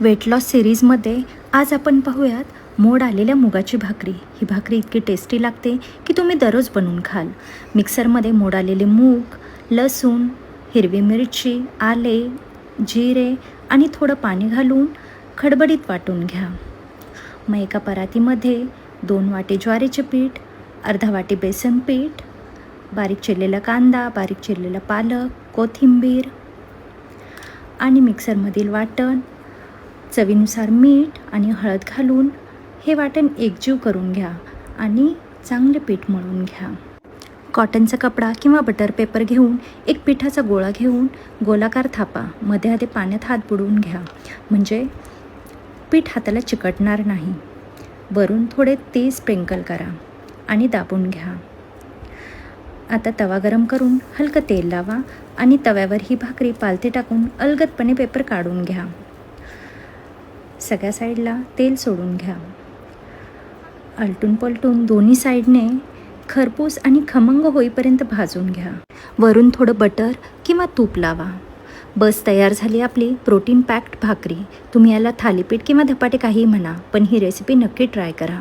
Weight loss सिरीजमध्ये आज आपण पाहूयात मोड आलेल्या मुगाची भाकरी. ही भाकरी इतकी टेस्टी लागते की तुम्ही दररोज बनवून खाल. मिक्सरमध्ये मोड आलेले मूग, लसूण, हिरवी मिरची, आले, जिरे आणि थोडं पाणी घालून खडबडीत वाटून घ्या. मग एका परातीमध्ये 2 वाटी ज्वारीचे पीठ, अर्धा वाटी बेसन पीठ, बारीक चिरलेला कांदा, बारीक चिरलेला पालक, कोथिंबीर आणि मिक्सरमधील वाटण, चवीनुसार मीठ आणि हळद घालून हे वाटण एकजीव करून घ्या आणि चांगले पीठ मळून घ्या. कॉटनचा कपडा किंवा बटर पेपर घेऊन एक पिठाचा गोळा घेऊन गोलाकार थापा. मध्ये पाण्यात हात बुडवून घ्या म्हणजे पीठ हाताला चिकटणार नाही. वरून थोडे तेल स्प्रिंकल करा आणि दाबून घ्या. आता तवा गरम करून हलकं तेल लावा आणि तव्यावर ही भाकरी पालथे टाकून अलगदपणे पेपर काढून घ्या. सगळ्या साईडला तेल सोडून घ्या. आलटून पलटून दोन्ही साईडने खरपूस आणि खमंग होईपर्यंत भाजून घ्या. वरून थोडं बटर किंवा तूप लावा. बस तयार झाली आपली प्रोटीन पॅक्ड भाकरी. तुम्ही याला थालीपीठ किंवा धपाटे काहीही म्हणा, पण ही रेसिपी नक्की ट्राय करा.